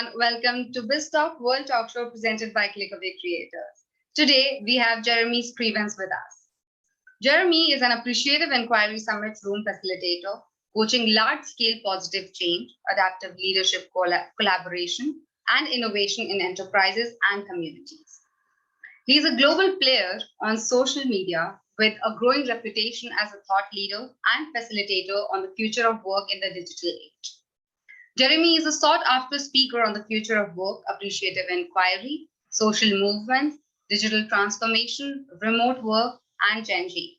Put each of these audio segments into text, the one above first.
everyone. Welcome to BizzTalk World Talk Show presented by Clickaway Creators. Today, we have Jeremy Scrivens with us. Jeremy is an Appreciative Inquiry Summit Room facilitator, coaching large-scale positive change, adaptive leadership collaboration, and innovation in enterprises and communities. He is a global player on social media with a growing reputation as a thought leader and facilitator on the future of work in the digital age. Jeremy is a sought-after speaker on the future of work, appreciative inquiry, social movements, digital transformation, remote work, and Gen Z.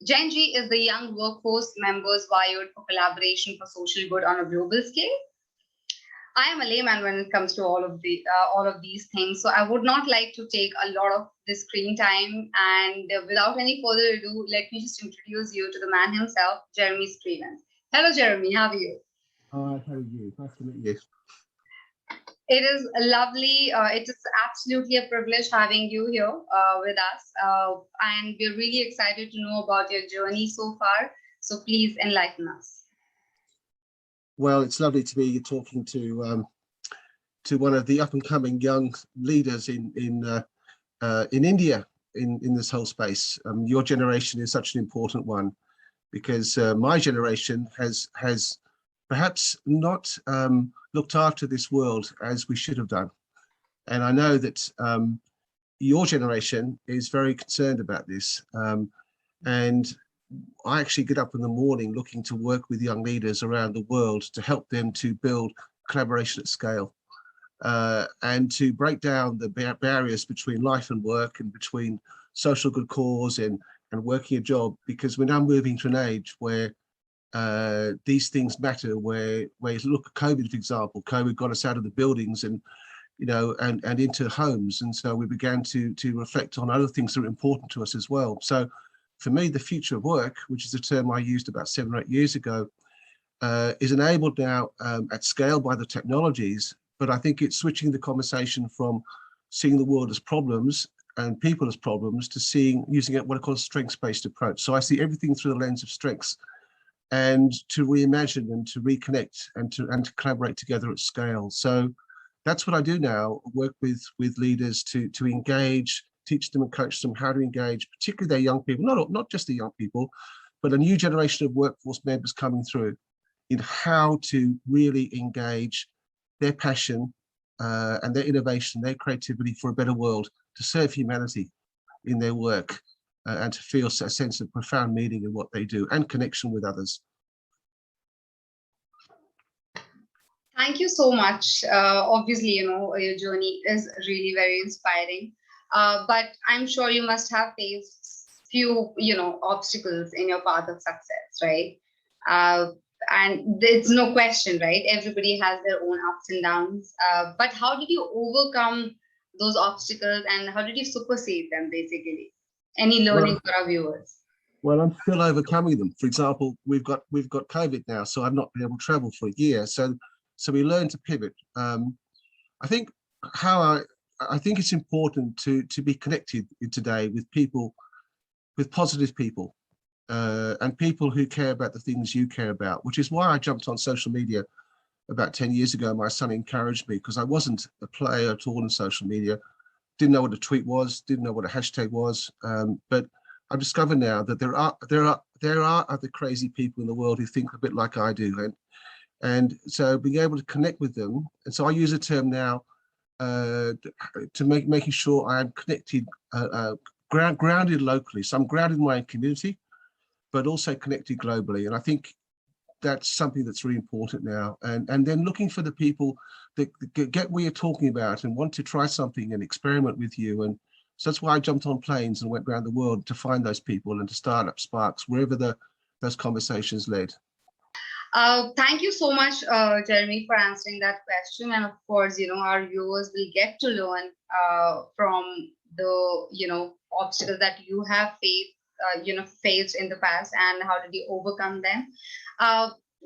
Gen Z is the young workforce members wired for collaboration for social good on a global scale. I am a layman when it comes to all of these things, so I would not like to take a lot of the screen time. And without any further ado, let me just introduce you to the man himself, Jeremy Scrivens. Hello, Jeremy. How are you? Hi, how are you? Nice to meet you. It is lovely. It is absolutely a privilege having you here with us. And we're really excited to know about your journey so far. So please enlighten us. Well, it's lovely to be talking to one of the up-and-coming young leaders in India in this whole space. Your generation is such an important one because my generation has perhaps not looked after this world as we should have done. And I know that your generation is very concerned about this. And I actually get up in the morning looking to work with young leaders around the world to help them to build collaboration at scale and to break down the barriers between life and work and between social good cause and working a job, because we're now moving to an age where these things matter, where you look at COVID, for example. COVID got us out of the buildings and and into homes, and so we began to reflect on other things that are important to us as well. So for me, the future of work, which is a term I used about 7 or 8 years ago, is enabled now at scale by the technologies, but I think it's switching the conversation from seeing the world as problems and people as problems to using it what I call a strengths-based approach. So I see everything through the lens of strengths, and to reimagine and to reconnect and to collaborate together at scale. So that's what I do now, work with leaders to engage, teach them and coach them how to engage, particularly their young people, not just the young people, but a new generation of workforce members coming through, in how to really engage their passion and their innovation, their creativity for a better world, to serve humanity in their work. And to feel a sense of profound meaning in what they do and connection with others. Thank you so much. Obviously, your journey is really very inspiring. But I'm sure you must have faced few, obstacles in your path of success, right? And it's no question, right? Everybody has their own ups and downs. But how did you overcome those obstacles, and how did you supersede them, basically? Any learning for our viewers? Well, I'm still overcoming them. For example, we've got COVID now, so I've not been able to travel for a year. So we learn to pivot. I think I think it's important to be connected today with people, with positive people, and people who care about the things you care about, which is why I jumped on social media about 10 years ago. My son encouraged me, because I wasn't a player at all in social media. Didn't know what a tweet was, didn't know what a hashtag was, but I've discovered now that there are other crazy people in the world who think a bit like I do, and so being able to connect with them. And so I use a term now to making sure I am connected, grounded locally. So I'm grounded in my community, but also connected globally. And I think that's something that's really important now. And then looking for the people that get what you're talking about and want to try something and experiment with you. And so that's why I jumped on planes and went around the world to find those people and to start up sparks wherever those conversations led. Thank you so much, Jeremy, for answering that question. And of course, our viewers will get to learn from the, obstacles that you have faced in the past, and how did you overcome them.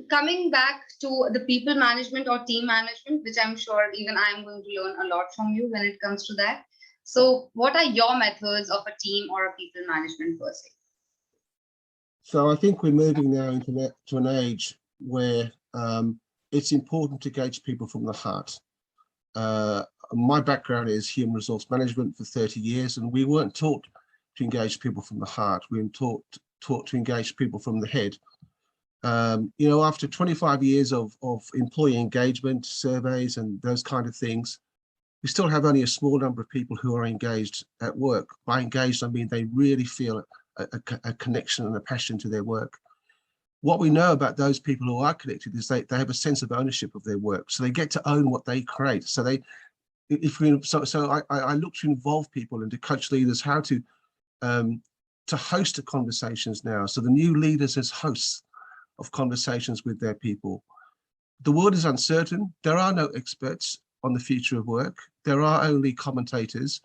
Coming back to the people management or team management, which I'm sure even I'm going to learn a lot from you when it comes to that. So what are your methods of a team or a people management per se? So I think we're moving now to an age where it's important to engage people from the heart. My background is human resource management for 30 years, and we weren't taught to engage people from the heart. We were taught to engage people from the head. You know, after 25 years of employee engagement surveys and those kind of things, we still have only a small number of people who are engaged at work. By engaged, I mean they really feel a connection and a passion to their work. What we know about those people who are connected is they have a sense of ownership of their work. So they get to own what they create. So I look to involve people and to coach leaders how to host the conversations now. So the new leaders as hosts of conversations with their people. The world is uncertain. There are no experts on the future of work. There are only commentators.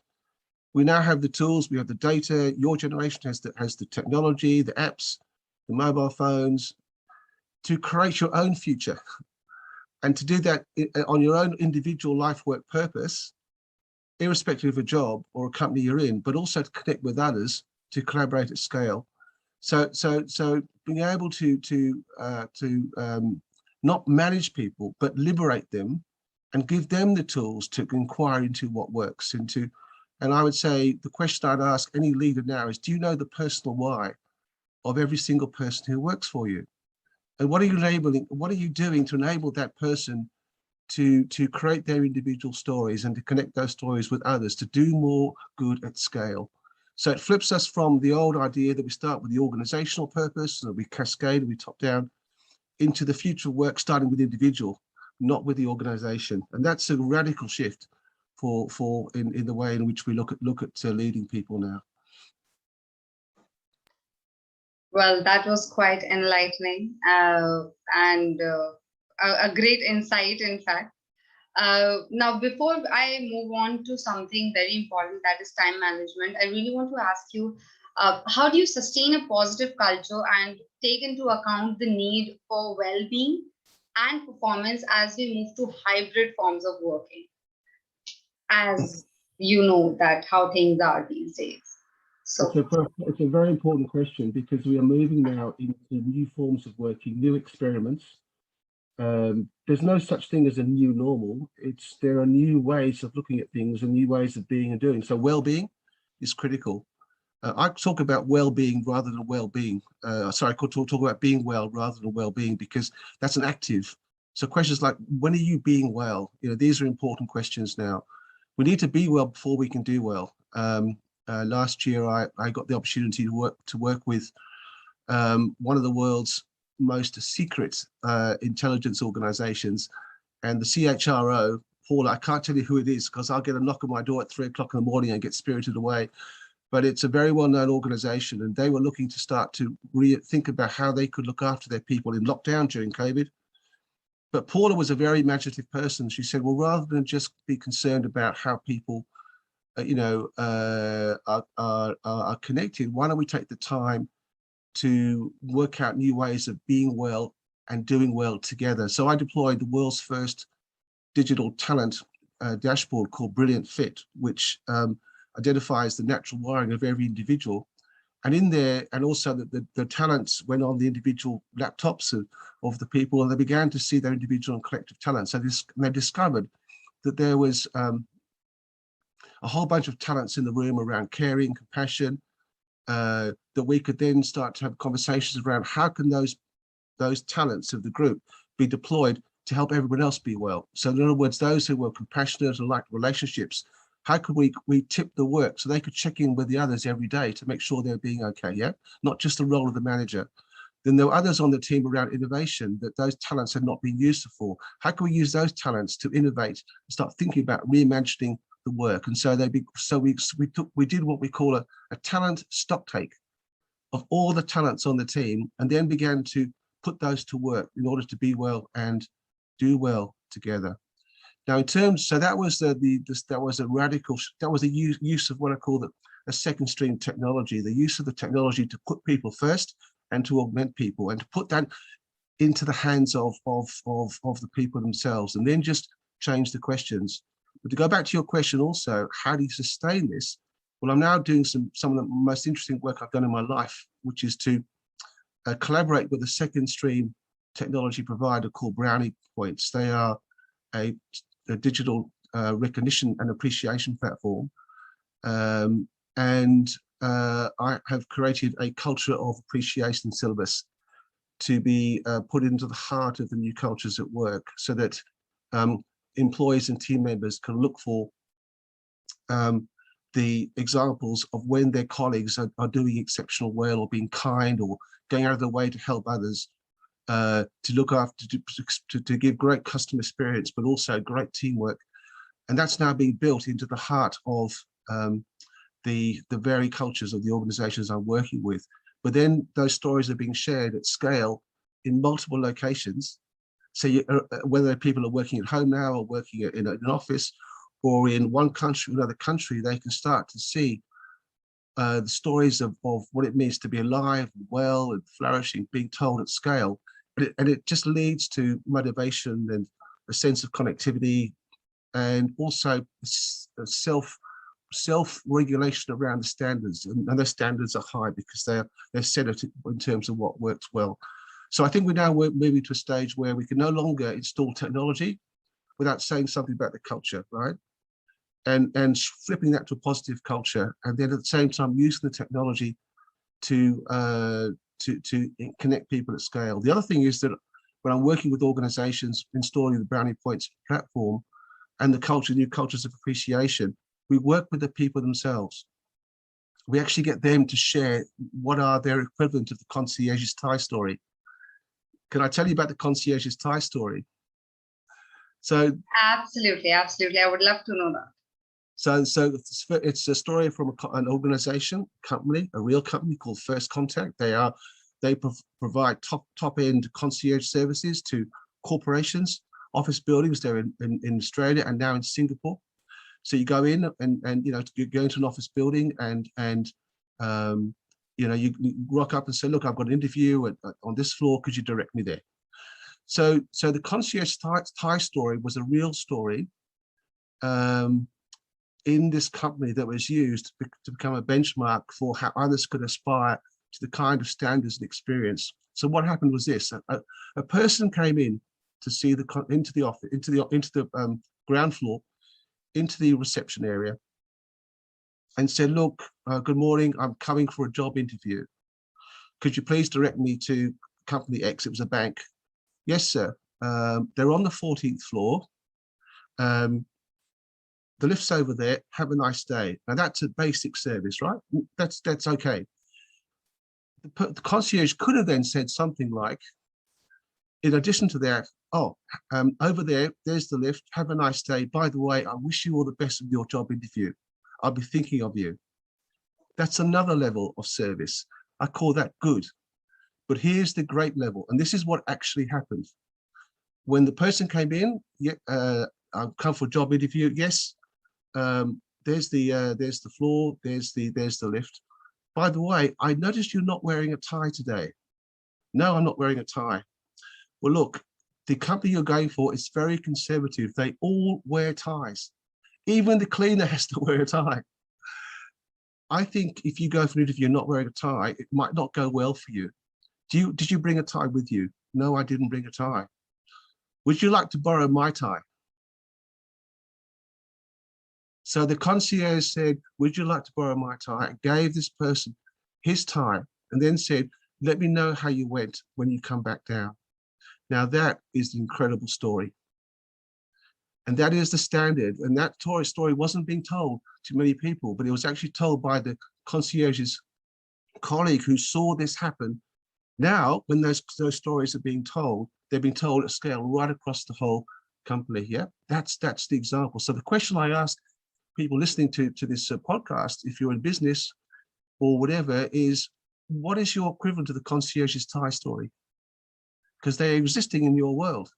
We now have the tools, we have the data. Your generation has the technology, the apps, the mobile phones, to create your own future. And to do that on your own individual life work purpose, irrespective of a job or a company you're in, but also to connect with others, to collaborate at scale. So being able to not manage people, but liberate them and give them the tools to inquire into what works. And I would say the question I'd ask any leader now is, do you know the personal why of every single person who works for you? And what are you enabling? What are you doing to enable that person to create their individual stories and to connect those stories with others to do more good at scale? So it flips us from the old idea that we start with the organizational purpose and we cascade, we top down, into the future of work starting with the individual, not with the organization. And that's a radical shift in the way in which we look at leading people now. Well, that was quite enlightening and a great insight, in fact. Now, before I move on to something very important, that is time management, I really want to ask you, how do you sustain a positive culture and take into account the need for well-being and performance as we move to hybrid forms of working? As you know that how things are these days. So it's a very important question, because we are moving now into new forms of working, new experiments. There's no such thing as a new normal. There are new ways of looking at things and new ways of being and doing. So well-being is critical. I talk about well-being rather than well-being. Sorry, I could talk about being well rather than well-being, because that's an active. So questions like, when are you being well? You know, these are important questions now. We need to be well before we can do well. Last year, I got the opportunity to work with one of the world's most secret intelligence organizations, and the CHRO, Paula, I can't tell you who it is because I'll get a knock on my door at 3 o'clock in the morning and get spirited away. But it's a very well-known organization, and they were looking to start to think about how they could look after their people in lockdown during COVID. But Paula was a very imaginative person. She said, well, rather than just be concerned about how people are connected, why don't we take the time to work out new ways of being well and doing well together? So I deployed the world's first digital talent dashboard called Brilliant Fit, which identifies the natural wiring of every individual. And in there, and also the talents went on the individual laptops of the people, and they began to see their individual and collective talents. So they discovered that there was a whole bunch of talents in the room around caring, compassion, that we could then start to have conversations around how can those talents of the group be deployed to help everyone else be well. So in other words, those who were compassionate and liked relationships, how could we tip the work so they could check in with the others every day to make sure they're being okay, yeah? Not just the role of the manager. Then there were others on the team around innovation that those talents had not been used for. How can we use those talents to innovate and start thinking about reimagining the work? And so we did what we call a talent stock take of all the talents on the team, and then began to put those to work in order to be well and do well together. Now, so that was the use of what I call a second stream technology, the use of the technology to put people first and to augment people and to put that into the hands of the people themselves, and then just change the questions. But to go back to your question also, how do you sustain this? Well, I'm now doing some of the most interesting work I've done in my life, which is to collaborate with a second stream technology provider called Brownie Points. They are a digital recognition and appreciation platform. And I have created a culture of appreciation syllabus to be put into the heart of the new cultures at work, so that employees and team members can look for the examples of when their colleagues are doing exceptional well, or being kind, or going out of their way to help others, to look after, to give great customer experience, but also great teamwork. And that's now being built into the heart of the very cultures of the organizations I'm working with. But then those stories are being shared at scale in multiple locations. So whether people are working at home now, or working in an office, or in one country or another country, they can start to see the stories of what it means to be alive, and well, and flourishing, being told at scale. And it just leads to motivation and a sense of connectivity, and also self-regulation around the standards. And those standards are high because they're set in terms of what works well. So I think we're now moving to a stage where we can no longer install technology without saying something about the culture, right? And flipping that to a positive culture, and then at the same time using the technology to connect people at scale. The other thing is that when I'm working with organizations installing the Brownie Points platform and the new cultures of appreciation, we work with the people themselves. We actually get them to share what are their equivalent of the concierge's tie story. Can I tell you about the concierge's tie story? So absolutely, I would love to know that. So it's a story from an organization, company, a real company called First Contact. They provide top-end concierge services to corporations, office buildings. They're in Australia and now in Singapore. So you go in and you go into an office building and you rock up and say, look, I've got an interview on this floor. Could you direct me there? So the concierge tie story was a real story in this company that was used to become a benchmark for how others could aspire to the kind of standards and experience. So what happened was this: a person came in to see into the ground floor, into the reception area, and said, "Look, good morning. I'm coming for a job interview. Could you please direct me to company X?" It was a bank. "Yes, sir. They're on the 14th floor. The lift's over there. Have a nice day." Now that's a basic service, right? That's okay. The concierge could have then said something like, in addition to that, over there, there's the lift. Have a nice day. By the way, I wish you all the best with your job interview. I'll be thinking of you. That's another level of service. I call that good. But here's the great level, and this is what actually happened. When the person came in, I've come for a job interview. Yes, there's the floor, there's the lift. By the way, I noticed you're not wearing a tie today. No, I'm not wearing a tie. Well, look, the company you're going for is very conservative. They all wear ties. Even the cleaner has to wear a tie. I think if you go for an interview not wearing a tie, it might not go well for you. Did you bring a tie with you? No, I didn't bring a tie. Would you like to borrow my tie? So the concierge said, would you like to borrow my tie? I gave this person his tie and then said, let me know how you went when you come back down. Now that is an incredible story. And that is the standard. And that story wasn't being told to many people, but it was actually told by the concierge's colleague who saw this happen. Now, when those stories are being told, they're being told at scale right across the whole company. Yeah, that's the example. So the question I ask people listening to this podcast, if you're in business or whatever, is what is your equivalent to the concierge's tie story? Because they're existing in your world.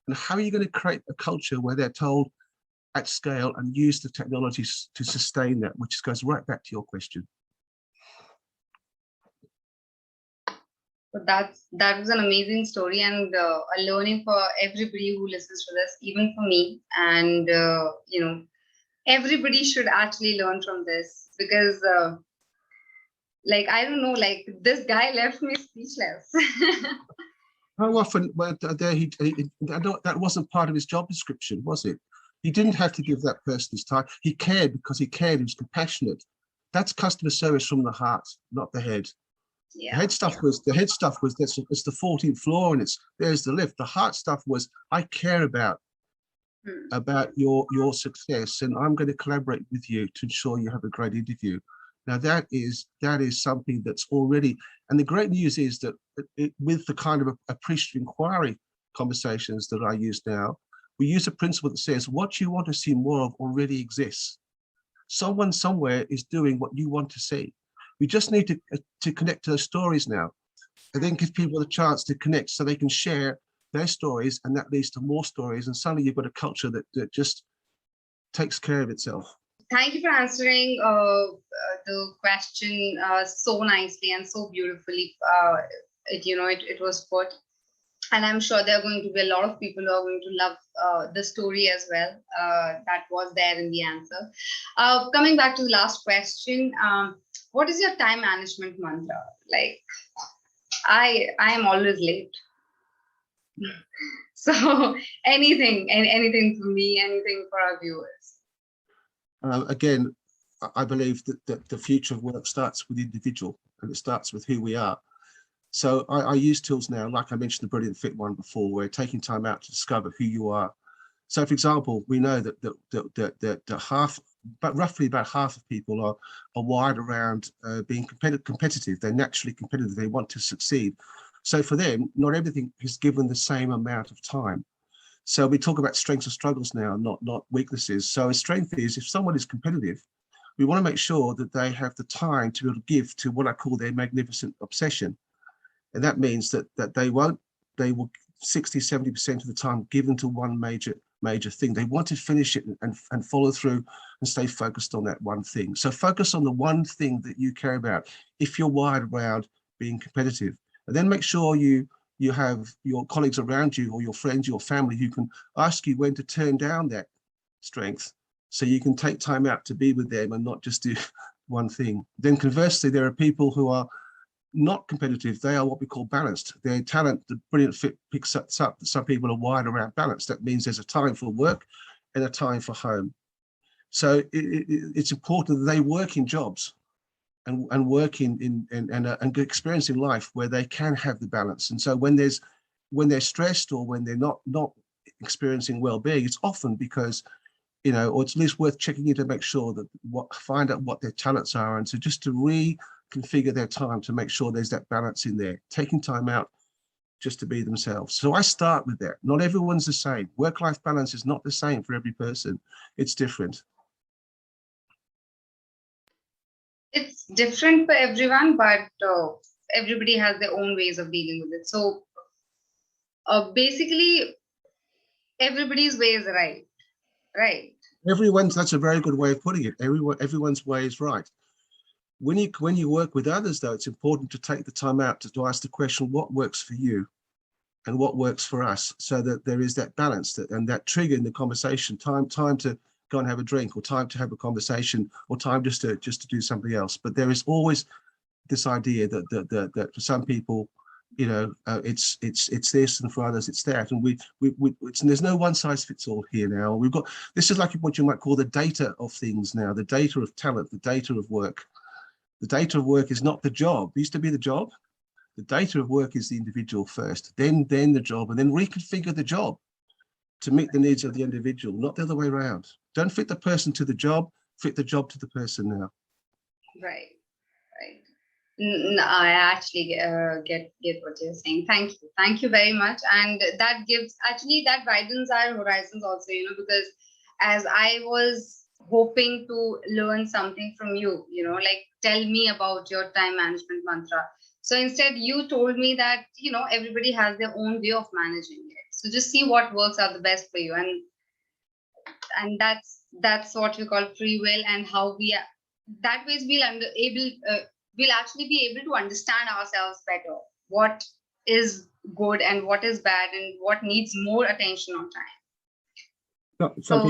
And how are you going to create a culture where they're told at scale and use the technologies to sustain that, which goes right back to your question. That was an amazing story and a learning for everybody who listens to this, even for me. And, everybody should actually learn from this because, I don't know, this guy left me speechless. How often, that wasn't part of his job description, was it? He didn't have to give that person his time. He cared because he cared. He was compassionate. That's customer service from the heart, not the head. Yeah. The head stuff was this. It's the 14th floor and there's the lift. The heart stuff was, I care about your success, and I'm going to collaborate with you to ensure you have a great interview. Now that is something that's already, and the great news is that with the kind of appreciative inquiry conversations that I use now, we use a principle that says what you want to see more of already exists. Someone somewhere is doing what you want to see. We just need to connect to those stories now, and then give people a chance to connect so they can share their stories, and that leads to more stories, and suddenly you've got a culture that just takes care of itself. Thank you for answering the question so nicely and so beautifully. It was put, and I'm sure there are going to be a lot of people who are going to love the story as well. That was there in the answer. Coming back to the last question, what is your time management mantra? Like, I am always late. So anything for me, anything for our viewers. Again, I believe that the future of work starts with the individual, and it starts with who we are. So I use tools now, like I mentioned the Brilliant Fit one before, where taking time out to discover who you are. So, for example, we know that roughly about half of people are wired around being competitive. They're naturally competitive. They want to succeed. So for them, not everything is given the same amount of time. So we talk about strengths and struggles now, not weaknesses. So a strength is, if someone is competitive, we want to make sure that they have the time to be able to give to what I call their magnificent obsession. And that means that they will 60, 70% of the time given to one major thing. They want to finish it and follow through and stay focused on that one thing. So focus on the one thing that you care about if you're wired around being competitive. And then make sure you have your colleagues around you, or your friends, your family, who can ask you when to turn down that strength, so you can take time out to be with them and not just do one thing. Then conversely, there are people who are not competitive. They are what we call balanced. Their talent, the Brilliant Fit picks us up. Some people are wired around balance. That means there's a time for work and a time for home. So it's important that they work in jobs and work and experiencing life where they can have the balance. And so when they're stressed, or when they're not experiencing well-being, it's often because, or it's at least worth checking in to make sure that find out what their talents are, and so just to reconfigure their time to make sure there's that balance in there, taking time out just to be themselves. So I start with that. Not everyone's the same. Work-life balance is not the same for every person. It's different. It's different for everyone, but everybody has their own ways of dealing with it. So basically, everybody's way is right. That's a very good way of putting it. Everyone's way is right. When you work with others, though, it's important to take the time out to ask the question, what works for you and what works for us, so that there is that balance and that trigger in the conversation, time to go and have a drink, or time to have a conversation, or time just to do something else. But there is always this idea that for some people, it's this, and for others it's that, and there's no one size fits all here now. This is like what you might call the data of things now, the data of talent, the data of work. The data of work is not the job. It used to be the job. The data of work is the individual first, then the job, and then reconfigure the job to meet the needs of the individual, not the other way around. Don't fit the person to the job, fit the job to the person now. Right. No, I actually get what you're saying. Thank you very much. And that widens our horizons also, because as I was hoping to learn something from you, like tell me about your time management mantra. So instead you told me that, everybody has their own way of managing it. So just see what works out the best for you. And that's what we call free will, and how that way we'll actually be able to understand ourselves better, what is good and what is bad, and what needs more attention on time. Some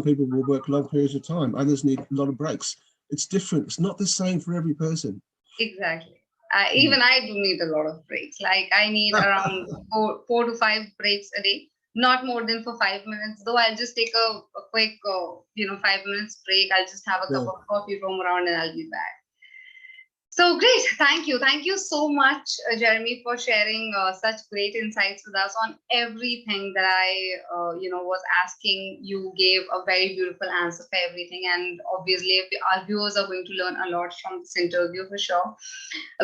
people will work long periods of time. Others need a lot of breaks. It's different. It's not the same for every person. Exactly. Even I do need a lot of breaks. Like I need around 4 to 5 breaks a day. not more than for 5 minutes, though I'll just take a quick, 5 minutes break. I'll just have a cup of coffee, roam around, and I'll be back. So great. Thank you. Thank you so much, Jeremy, for sharing such great insights with us on everything that I, was asking. You gave a very beautiful answer for everything. And obviously, our viewers are going to learn a lot from this interview for sure.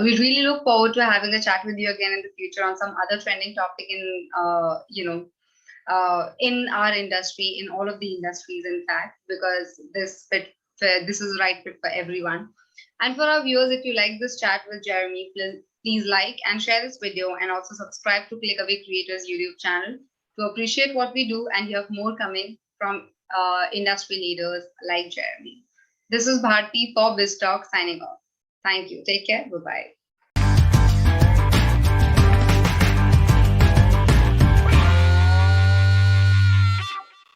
We really look forward to having a chat with you again in the future on some other trending topic in our industry, in all of the industries, in fact, because this is the right fit for everyone. And for our viewers, if you like this chat with Jeremy, please like and share this video, and also subscribe to ClickAway Creators YouTube channel to appreciate what we do, and you have more coming from industry leaders like Jeremy. This is Bharti for BizzTalk signing off. Thank you. Take care. Bye-bye.